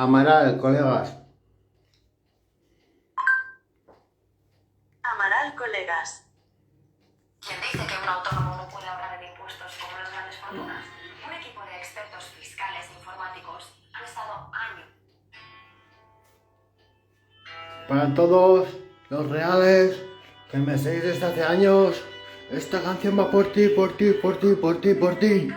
Amaral, colegas. Amaral, colegas. ¿Quién dice que un autónomo no puede hablar de impuestos como las grandes fortunas? Un equipo de expertos fiscales e informáticos han estado años. Para todos los reales que me seguís desde hace años, esta canción va por ti, por ti, por ti, por ti, por ti.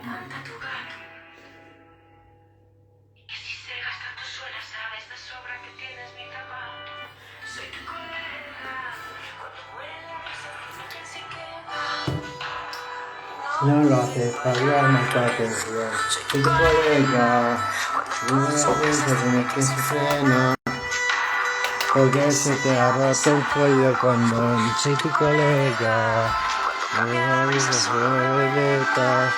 encanta tu gato. Y que si se gasta tu suela, sabes de sobra que tienes mi zapato. Soy tu colega. Cuando muere la risa, dime quién se queda. No lo hace para más tu atención. Soy tu colega. No me pienso como que se frena. Porque se te ha roto un cuello cuando soy tu colega. No me avisas violetas.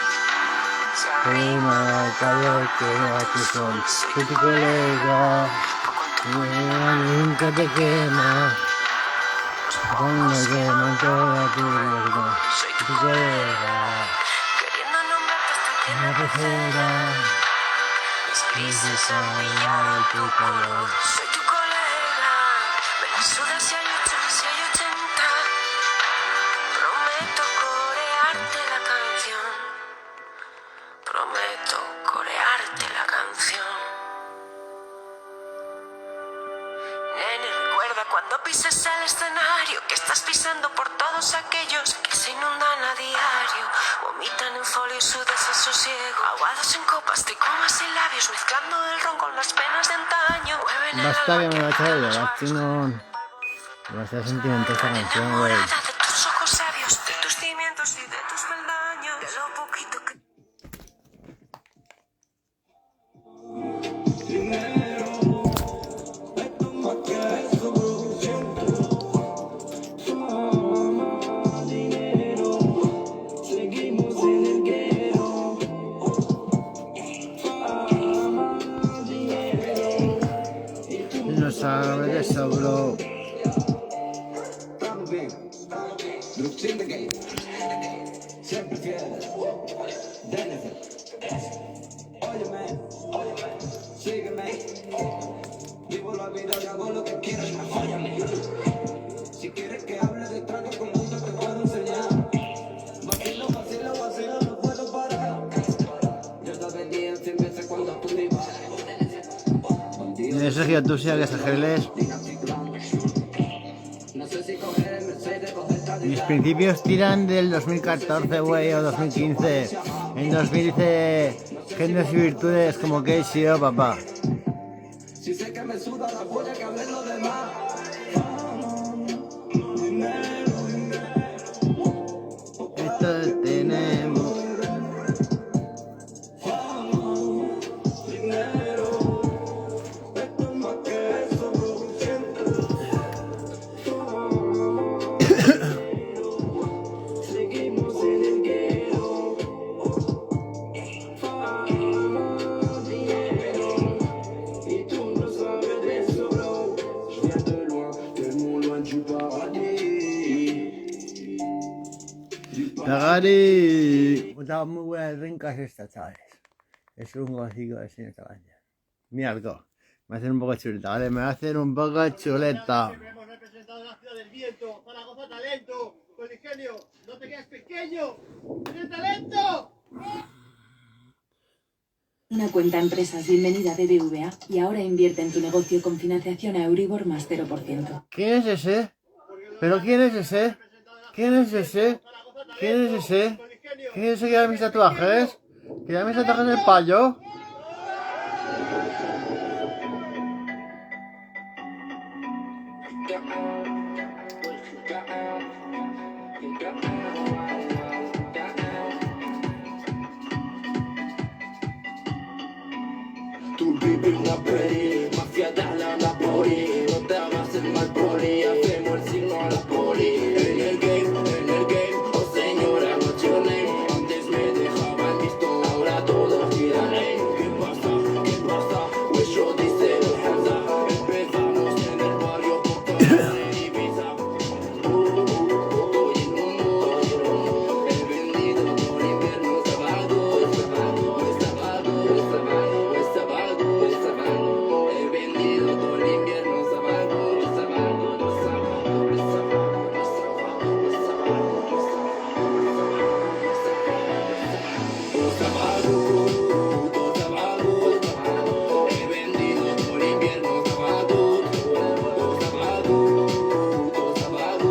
Una calor que a tu sol. Soy tu colega. Nunca te quema. Cuando quema toda tu vida. Soy tu colega. Queriendo nombrarte hasta que Una pecera. grises a mi tu color. Soy tu colega. Me la suda si hay 8, si hay 80. Prometo corearte la canción. Prometo corearte la canción. Nene, recuerda cuando pises el escenario que estás pisando por todos aquellos que se inundan a diario. Vomitan en folio su desasosiego. Aguados en copas, tricomas y labios, mezclando el ron con las penas de antaño. Mueven el Basta que alma me va a echar de chingón. Demasiado sentimiento esta canción, güey. enamorada de tus ojos sabios, de tus cimientos y de tus peldaños. De lo poquito que No sabe de eso, bro. Siempre fiel, Denver. Óyeme, sígueme. Vivo la vida y hago lo que quiero y no fállame. Si quieres que hable de trago con gusto te puedo enseñar. Vacilo, vacilo, vacilo, no puedo parar. Yo te obedí 100 veces cuando tú me ibas. Sergio, tú sí que Ángeles. No sé si coger el Mercedes, coger Mis Cadillac. principios tiran del 2014, güey, o 2015. En 2000 hice Genios y Virtudes como que he sido papá. Si sé que me suda la polla que hablen los demás. Esto tenemos. Seguimos en el guero. Y tú no sabes de eso, bro. Je viens de loin, tellement loin du paradis. Tagari. Estaban muy buenas rincas estas, chavales. Es un gocico de cine esta canción. Mira algo. Me va a hacer un poco chuleta, ¿vale? Me va a hacer un poco chuleta. Hemos representado la ciudad del viento, Zaragoza talento, con ingenio, no te quedes pequeño, ¡tienes talento! Una cuenta empresas bienvenida de BBVA y ahora invierte en tu negocio con financiación a Euribor más 0%. ¿Quién es ese? ¿Pero quién es ese? ¿Quién es ese? ¿Quién es ese? ¿Quién es ese que lleva mis tatuajes? ¿Que lleva mis tatuajes del payo? Tú vives una peli, mafia de la Napoli. No te hagas el mal poli, hacemos el signo a la poli. En el game, oh señora, what's your name? Antes me dejaban visto, ahora todo gira en. ¿Qué pasa? Pues yo dice el Hamza. Empezamos en el barrio por toda Ibiza. Estoy en un mundo, he vendido por invierno sábado. He vendido todo el invierno sábado. He vendido todo el invierno sábado.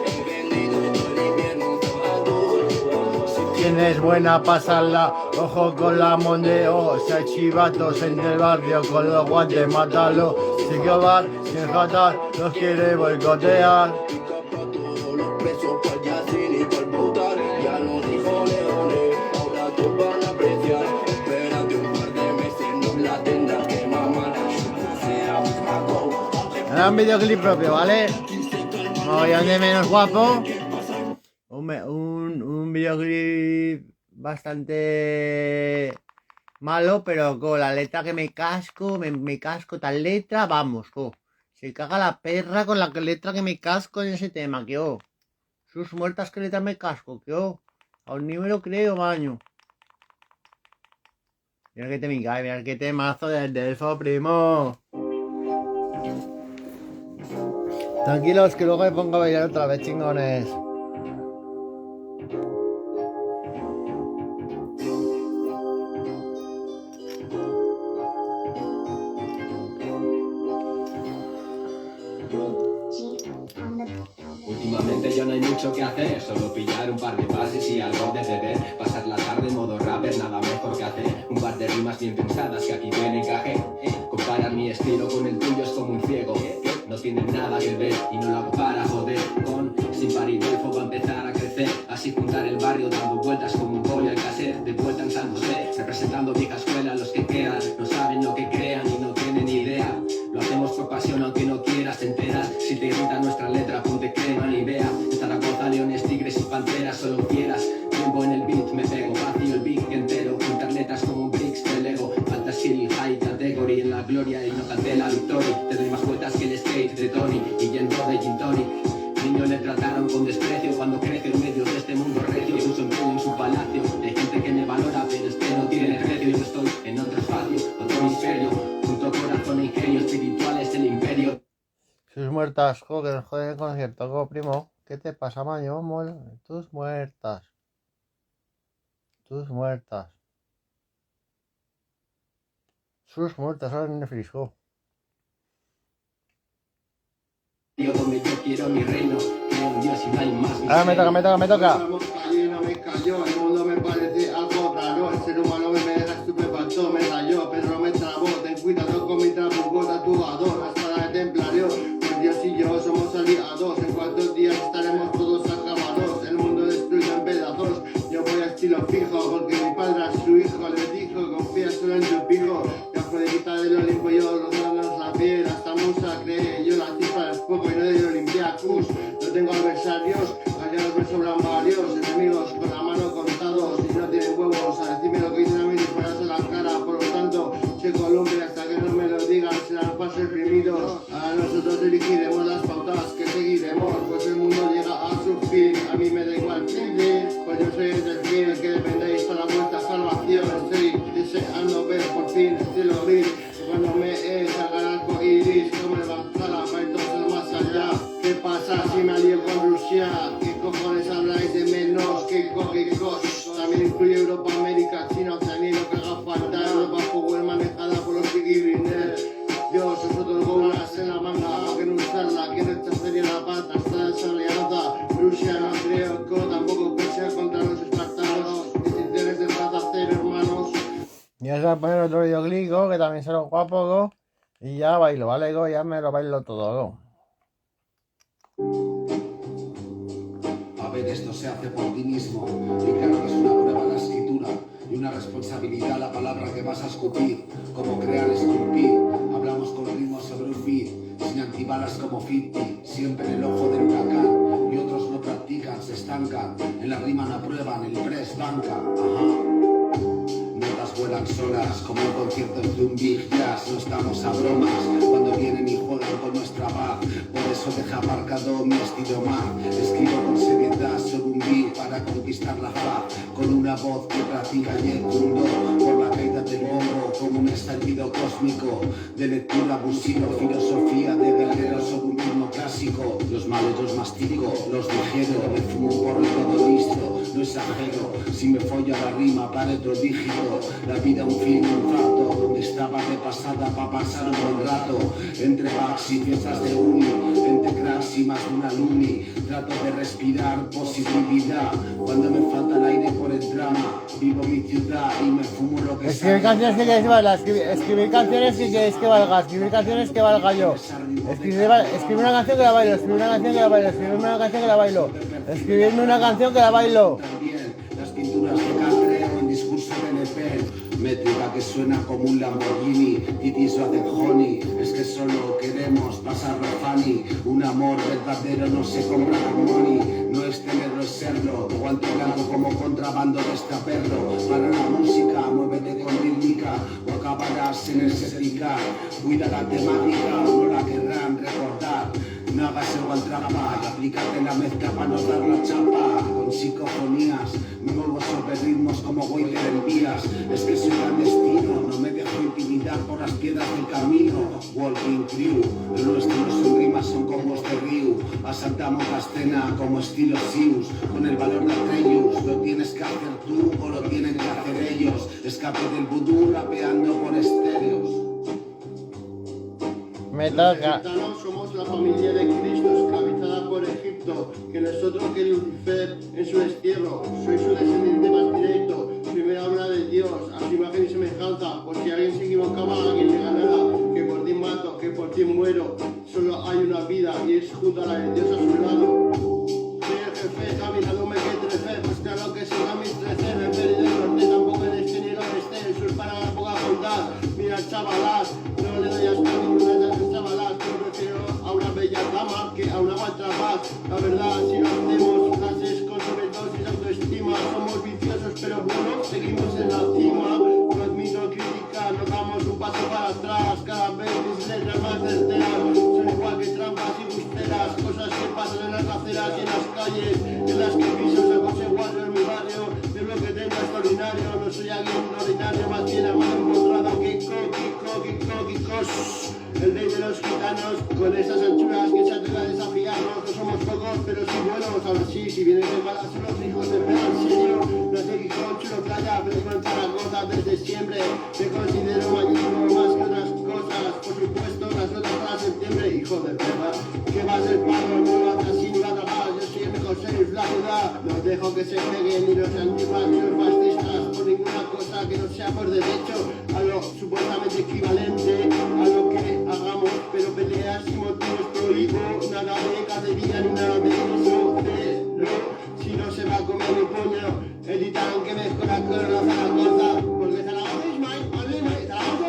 He vendido todo el invierno sábado. ¿Quién es buena pasarla, ojo con la mondeo. Si hay chivatos en el barrio con los guantes, mátalo. Si bar, sin jatar, los quiere boicotear. Todos los presos pa'l Yacine y pa'l Brutal. Ya lo dijo Leone, ahora todos van a apreciar. Espérate un par de meses, no la tendrás que mamar. Sea un maco. Era un videoclip propio, ¿vale? Mogollón de menos guapo. Un videoclip bastante malo, pero con la letra que me casco, me casco tal letra, vamos, se caga la perra con la letra que me casco en ese tema, que sus muertas que letra me casco, que aún ni me lo creo, maño. Mira que te me cae, mira que temazo del Delfo, primo. Tranquilos, que luego me pongo a bailar otra vez, chingones. Últimamente ya no hay mucho que hacer, solo pillar un par de bases y algo de beber. Pasar la tarde en modo rapper, nada mejor que hacer un par de rimas bien pensadas que aquí tienen encaje. Comparar mi estilo con el tuyo es como un ciego, no tienen nada que ver y no lo hago para joder. Con sin parir Delfo va a empezar a crecer, así juntar el barrio dando vueltas como un pollo al caser. De vuelta en San José, representando vieja escuela. Los que quedan no saben lo que crean y no tienen idea. Lo hacemos por pasión aunque no quieras, te enteras. Si te grita nuestra letra, ponte crema ni vea. En Zaragoza, leones, tigres y panteras, solo fieras. Tiempo en el beat, me pego, vacío el beat entero. Juntar letras como un bricks del ego. Alta skill, high category, en la gloria y no canté la victoria. Te doy más vueltas que el skate de Tony y yendo de gin tonic. Niño le trataron con desprecio cuando crece en medio de este mundo recio. Puso empeño en su palacio. Hay gente que me valora, pero es que no tiene precio. Yo estoy en otro espacio, otro hemisferio. Junto corazón e ingenio, espiritual es el imperio. Sus muertas, joder, joder el concierto, primo. ¿Qué te pasa, maño? Tus muertas. Tus muertas. Sus muertas, ahora en el frisco. Donde yo quiero mi reino, creo en Dios y no hay más. Ahora me toca. Me cayó, el mundo me parece algo raro. El ser humano me deja estupefacto, me rayó, pero no me trabó. Ten cuidado con mi trabuco tatuador, la espada de templario. Pues Dios y yo somos aliados. En 4 días estaremos todos acabados. El mundo destruido en pedazos. Yo voy a estilo fijo, porque mi padre a su hijo le dijo: confía solo en tu pijo. Y Afrodita del Olimpo, yo los danos la piel. Hasta Musa cree, yo nací para el fuego y no de Olympiacus. No tengo adversarios, allá me sobran varios enemigos con la mano contados. Y no tienen huevos a decirme lo que dicen a mí, dispararse la cara. Por lo tanto, che Columbia, hasta que no me lo digan serán pasos reprimidos. A nosotros dirigiremos las pautas que seguiremos, pues el mundo llega a su fin. A mí me da igual, pues yo soy el delfín, que dependéis para vuestra salvación. Estoy deseando ver por fin el cielo gris, cuando me salga el arco iris como el Valhalla, para entonces más allá. ¿Qué pasa si me alío con Rusia? ¿Qué cojones habláis de menos? ¿Qué cos? También incluye Europa, América, China, Oceanía, lo que haga falta. Europa Power manejada por los Biggie. Dios os otorgó unas en la manga, que no usarla, que esta sería la pata, está esa alianza. Rusia no creo que tampoco Persia contra los espartanos. Decisiones de paz hacer, hermanos. Y os voy a poner otro videoclip, que también será guapo, y ya bailo, ¿vale? Ya me lo bailo todo, A ver, esto se hace por ti mismo. Y claro que es una prueba la escritura y una responsabilidad la palabra que vas a escupir. Como crear, esculpir. Hablamos con ritmos sobre un beat, sin antibalas como 50, siempre en el ojo del huracán. Y otros no practican, se estancan. En la rima no aprueban, el press banca. Notas vuelan solas, como el concierto de un big jazz. No estamos a bromas cuando vienen y juegan con nuestra paz. Por eso deja marcado mi estilo más. Escribo con seriedad sobre un beat para conquistar la paz. Con una voz que practica y el mundo por la caída te pongo como un estallido cósmico de lectura abusiva, filosofía de guerreros sobre un ritmo clásico. Los males los mastico, los digiero, me fumo un porro y todo listo, no exagero. Si me follo la rima para otro dígito, la vida un film, un rato, donde estaba de pasada pa' pasar un buen rato. Entre packs y fiestas de uni, entre cracks y más de una luni, trato de respirar positividad cuando me falta el aire por el drama. Vivo mi ciudad y me fumo lo que Escribir canciones que queréis valga, escribir canciones que queréis que valga, escribir canciones que valga yo. Escribir una canción que la bailo, escribir una canción que la bailo, escribirme una canción que la bailo, escribirme una canción que la bailo. También las pinturas de Catreo en discurso BNP, métrica que suena como un Lamborghini, titis lo hacen honey, es que solo queremos pasarlo funny. Un amor verdadero no se compra con money, no es tenerlo, es serlo. Guante blanco como contrabando de extraperlo. Para la música, muévete con rítmica o acabarás en el certificar. Cuida la temática, no la querrán recordar. No hagas el guantrapa y aplícate la mezcla para no dar la chapa. Con psicofonías me muevo sobre ritmos como Waiter en vías. Es que soy clandestino, no me dejo intimidar por las piedras del camino. Walking crew, lo nuestro no son rimas, son combos de Ryu. Asaltamos la escena como estilo Sius, con el valor de Atreus. Lo tienes que hacer tú o lo tienen que hacer ellos. Escape del vudú rapeando por estéreos. Me Los toca. gitanos somos la familia de Cristo, esclavizada por Egipto, que nosotros que Lucifer en su destierro. Soy su descendiente más directo, primera obra de Dios, a su imagen y semejanza. Por si alguien se equivocaba, a quien le ganara, que por ti mato, que por ti muero. Solo hay una vida y es junto a la de Dios a su lado. Soy el jefe, caminándome que trece, pues claro que siga mis 13. Me he perdido el norte, tampoco en este ni el oeste, el sur para la poca bondad. Mira chavalas, no le doy hasta ninguna de las chavalas, pero prefiero a una bella dama que a una guatrapaz. La verdad, si no hacemos frases con sobredosis de autoestima, somos viciosos pero bueno, seguimos en la cima. No admito crítica, no damos un paso para atrás, cada vez mis letras más certeras son igual que trampas y busteras, cosas que pasan en las aceras y en las calles, en las que piso se igual en mi barrio, de lo que tengo extraordinario. No soy alguien ordinario, más bien amado encontrado que el rey de los gitanos, con esas anchuras que se atreve a desafiarnos. No somos pocos, pero sí buenos. Ahora sí, si vienes de malas, son los hijos de perra, en serio. No sé Gijón, chulo playa, pero con Zaragoza desde siempre. Me considero magnífico más que otras cosas. Por supuesto, las notas para septiembre, hijo de perra. Que va a ser pago, no lo hace así ni va a trabajar. Yo soy el mejor sheriff, la ciudad. No dejo que se peguen ni los antiguos ni los fascistas por ninguna cosa que no sea por derecho a lo supuestamente equivalente a lo que hagamos, pero peleas y motivos prohíbo, nada de cacería ni nada de eso, si no se va a comer mi puño, editan que mezcla con la Zaragoza, porque Zaragoza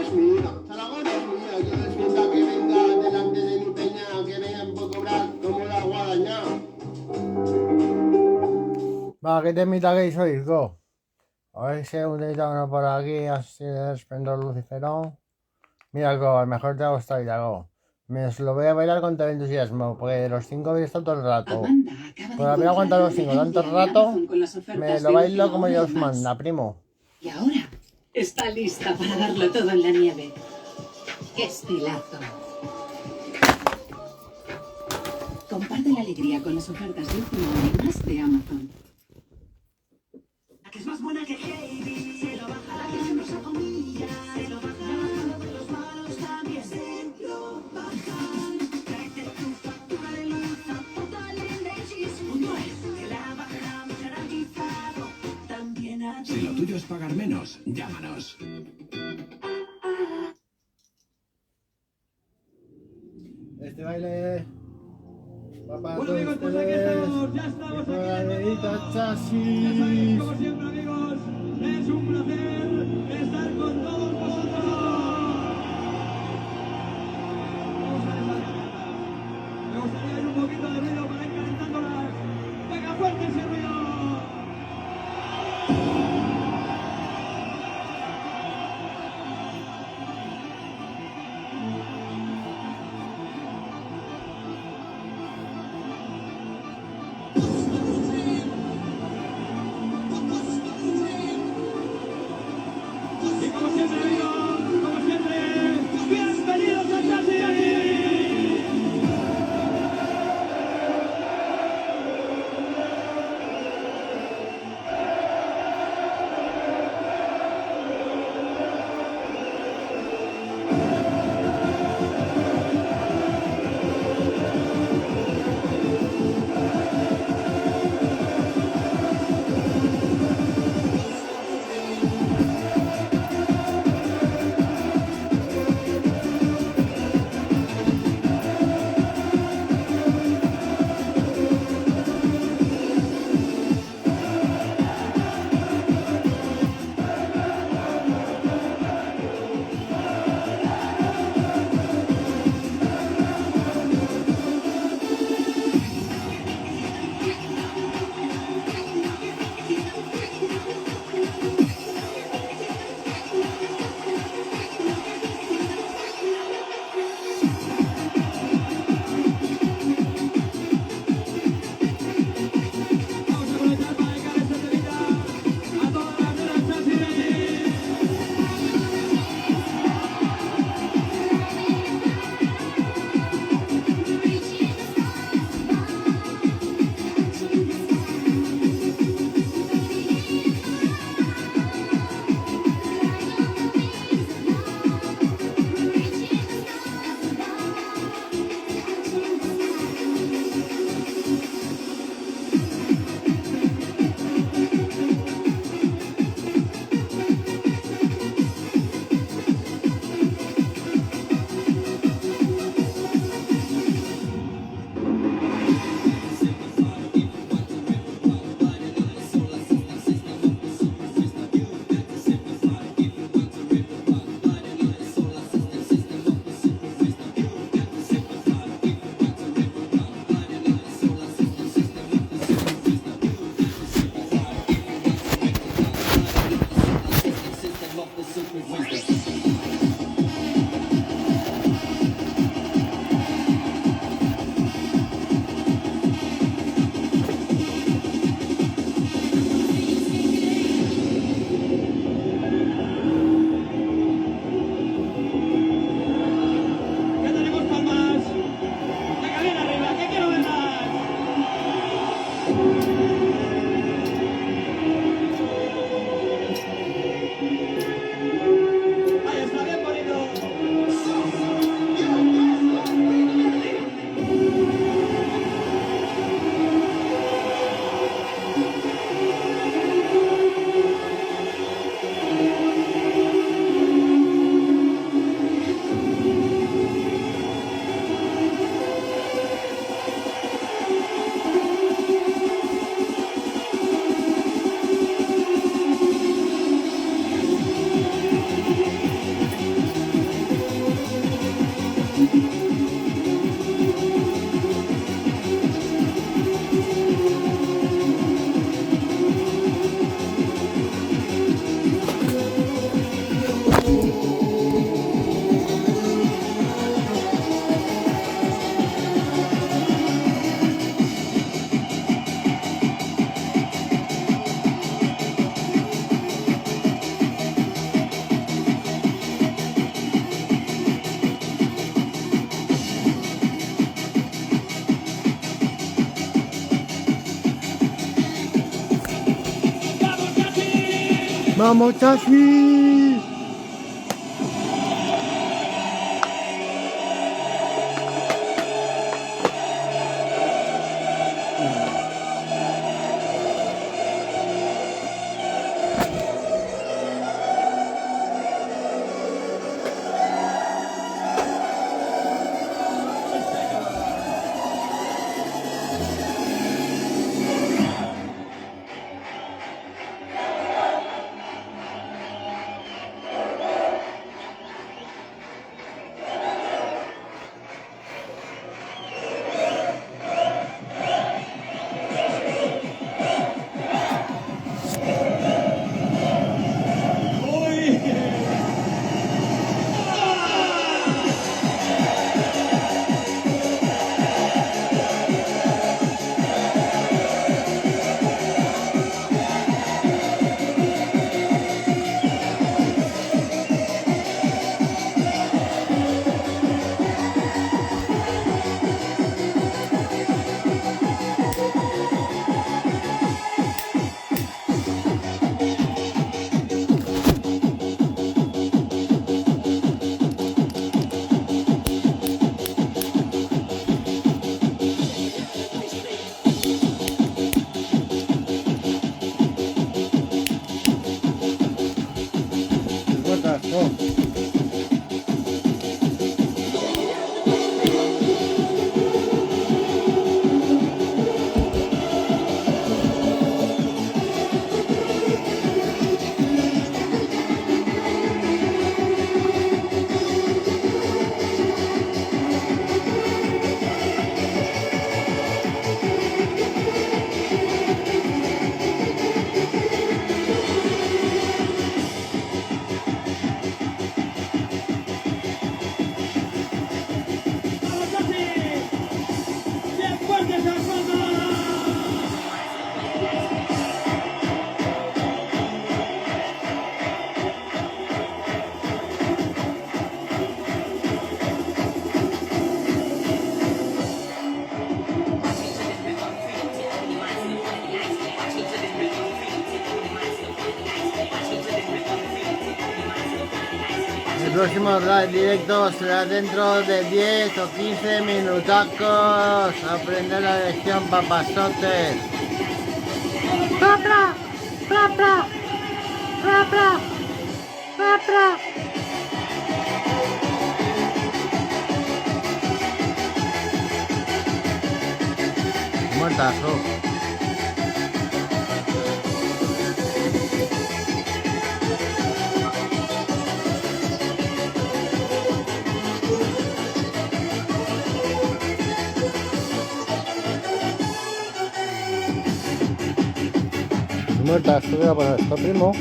es mía, Zaragoza es mía, yo les pienso que venga delante de mi peña, que vengan por cobrar como la guadaña. Va, ¿qué temita queréis oír, go? A ver si hay un temita uno por aquí, así de esplendor luciferón. Mira, go, a lo mejor te ha gustado, go. Me lo voy a bailar con todo entusiasmo, porque los 5 he visto todo el rato. Por haber aguantado los 5 tanto rato, me lo bailo como Dios manda, primo. Y ahora está lista para darlo todo en la nieve. ¡Qué estilazo! Comparte la alegría con las ofertas de última hora y más de Amazon. Que es más buena que Heidi, se lo baja la que siempre se comilla, se lo baja de los malos también se lo bajan. Tráete tu factura de luz a Totalendexis.es, que la bajamos garantizado, también a ti. Si lo tuyo es pagar menos, llámanos. Este baile va para Bueno, todos amigos, pues aquí ustedes. estamos, ya estamos aquí. Dedita, Ya sabéis, chasis. como siempre, amigos, es un placer estar con todos vosotros. Vamos a desarrollarla. Me gustaría ir un poquito de ruido para ir calentándolas. ¡Venga, fuerte ese ruido! ¡Vamos, Chachi! El próximo live directo será dentro de 10 o 15 minutacos. Aprender la lección, papasotes. ¡Papra! ¡Papra! ¡Papra! ¡Papra! Muertazo. Muertazo, voy a poner esto, primo.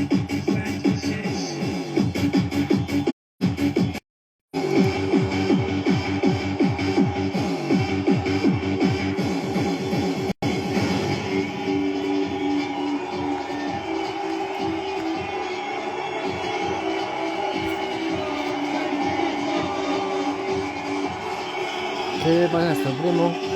¿Qué pasa esto, primo?